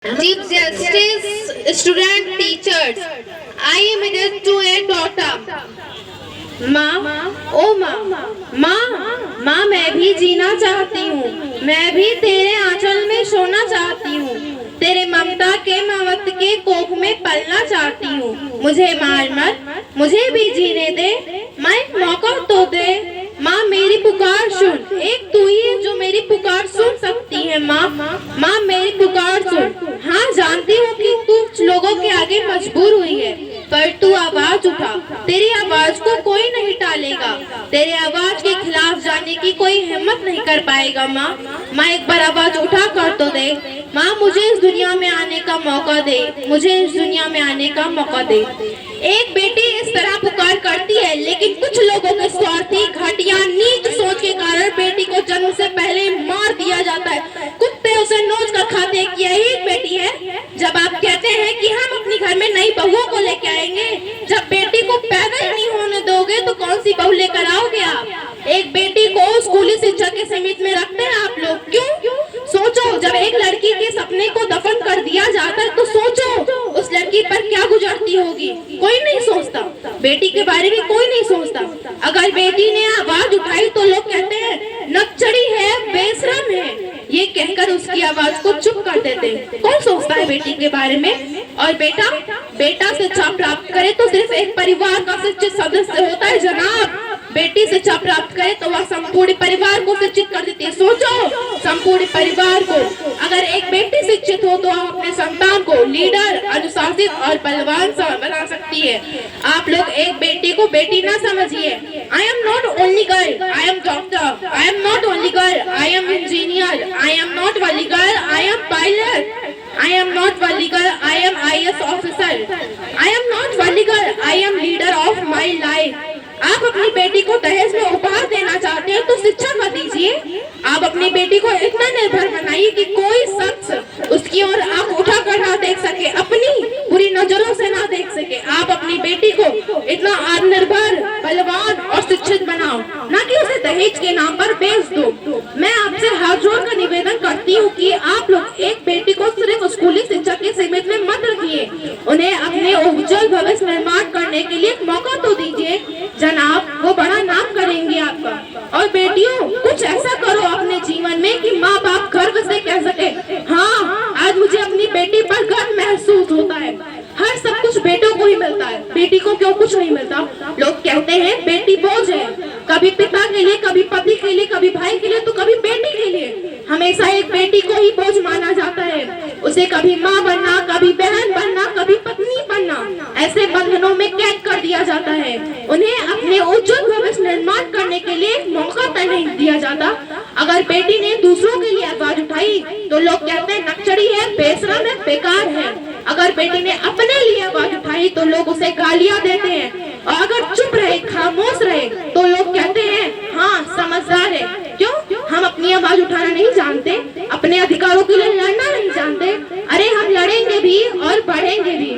Chief Justice, student, teachers, I am here to a daughter. माँ, ओ माँ, मैं भी जीना चाहती हूँ। मैं भी तेरे आंचल में सोना चाहती हूँ। तेरे ममता के ममत के कोख में पलना चाहती हूँ। मुझे मार मत, मुझे भी जीने दे। माँ, एक मौका तो दे। माँ, मेरी पुकार सुन। एक तू ही है जो मेरी पुकार सुन सकती है। माँ, मेरी पुकार सुन। हाँ, जानती हूँ कि तू लोगों के आगे मजबूर हुई है, पर तू आवाज उठा। तेरी आवाज को कोई नहीं टालेगा। तेरे आवाज के खिलाफ जाने की कोई हिम्मत नहीं कर पाएगा। माँ, एक बार आवाज उठा कर तो दे। माँ, मुझे इस दुनिया में आने का मौका दे। मुझे इस दुनिया में आने का मौका दे। एक बेटी इस तरह पुकार करती है, लेकिन कुछ लोगों के स्वार्थी, घटिया, नीच सोच के कारण बेटी को जन्म से पहले मार दिया जाता है। कुत्ते उसे नोच कर खाते हैं कि यही एक बेटी है। जब आप कहते हैं कि हम अपने घर में नई बहुओं को लेके आएंगे, जब बेटी को पैदा ही नहीं होने दोगे तो कौन सी बहू लेकर आओगे आप? एक बेटी को स्कूली शिक्षा के सीमित में रखते हैं आप लोग। क्यों? सोचो, जब एक लड़की के सपने को दफन कर दिया जाता है तो सोचो उस लड़की पर क्या गुजरती होगी। कोई नहीं सोचता, बेटी के बारे में कोई नहीं सोचता। अगर बेटी ने आवाज उठाई तो लोग कहते हैं नक्चड़ी है, बेशरम है, ये कहकर उसकी आवाज को चुप कर देते हैं। कौन सोचता है बेटी के बारे में? और बेटा शिक्षा प्राप्त करे तो सिर्फ एक परिवार का शिक्षित सदस्य होता है जनाब। बेटी शिक्षा प्राप्त करे तो वह संपूर्ण परिवार को शिक्षित कर देती है। सोचो, संपूर्ण परिवार को। अगर एक बेटी शिक्षित हो तो अपने संतान को लीडर, अनुशासित और बलवान बना सकती है। आप लोग एक बेटी को बेटी ना समझिए। I am not only girl, I am doctor. I am not only girl, I am engineer. I am not only girl, I am pilot. I am not only girl, I am IAS officer. I am not only girl, I am leader of my life. आप अपनी बेटी को दहेज में उपहार देना चाहते हैं तो शिक्षा मत दीजिए। आप अपनी बेटी को इतना निर्भर बनाइए कि कोई शख्स उसकी ओर आंख उठाकर ना देख सके, अपनी बुरी नजरों से ना देख सके। आप अपनी बेटी को इतना आत्मनिर्भर, बलवान और शिक्षित बनाओ, ना कि उसे दहेज के नाम पर बेच दो। मैं आपसे हाथ जोड़कर निवेदन करती हूँ कि आप लोग एक बेटी को सिर्फ स्कूली शिक्षा के सीमित में मत रखिए। उन्हें अपने उज्जवल भविष्य निर्माण करने के लिए एक मौका तो दीजिए जनाब, वो बड़ा नाम करेंगे आपका। और बेटियों, कुछ ऐसा करो अपने जीवन में कि माँ बाप गर्व से कह सके, हाँ, आज मुझे अपनी बेटी पर गर्व महसूस होता है। हर सब कुछ बेटों को ही मिलता है, बेटी को क्यों कुछ नहीं मिलता? लोग कहते हैं बेटी बोझ है, कभी पिता के लिए, कभी पति के लिए, कभी भाई के लिए, तो कभी बेटी के लिए। हमेशा एक बेटी को ही बोझ माना जाता है। उसे कभी माँ बनना, कभी बहन बनना, कभी पत्नी बनना, ऐसे बंधनों में कैद कर दिया जाता है। उन्हें अपने उज्जवल भविष्य निर्माण करने के लिए मौका तय नहीं दिया जाता। अगर बेटी ने दूसरों के लिए आवाज उठाई तो लोग कहते हैं नक्चड़ी है, बेशरम है, बेकार है। अगर बेटी ने अपने लिए आवाज उठाई तो लोग उसे गालियां देते हैं। और अगर चुप रहे, खामोश रहे तो लोग कहते हैं हाँ, समझदार है। क्यों? हम अपनी आवाज उठाना नहीं जानते, अपने अधिकारों के लिए लड़ना नहीं जानते। अरे हम लड़ेंगे भी और बढ़ेंगे भी।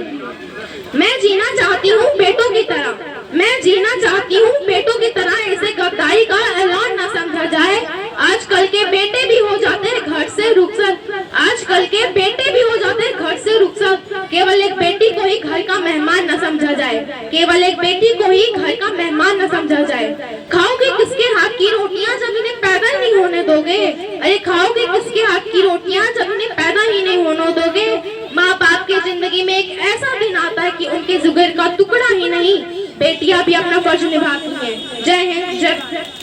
मैं जीना चाहती हूँ बेटों की तरह, मैं जीना चाहती हूँ बेटों की तरह। ऐसे गद्दारी का ऐलान न समझा जाए। आजकल के बेटे भी हो जाते हैं घर से रुखसत, आजकल के बेटे भी हो जाते हैं घर से रुखसत। केवल एक बेटी को ही घर का मेहमान न समझा जाए, केवल एक बेटी को ही घर का मेहमान न समझा जाए। खाओगे किसके हाथ की रोटियां जब इन्हें पैदा ही नहीं होने दोगे? अरे खाओगे किसके हाथ की रोटियां जब इन्हें पैदा ही नहीं होने दोगे? माँ बाप की जिंदगी में एक ऐसा दिन आता है कि उनके जिगर का टुकड़ा ही नहीं, बेटियां भी अपना फर्ज निभाती हैं। जय हिंद, जय भारत।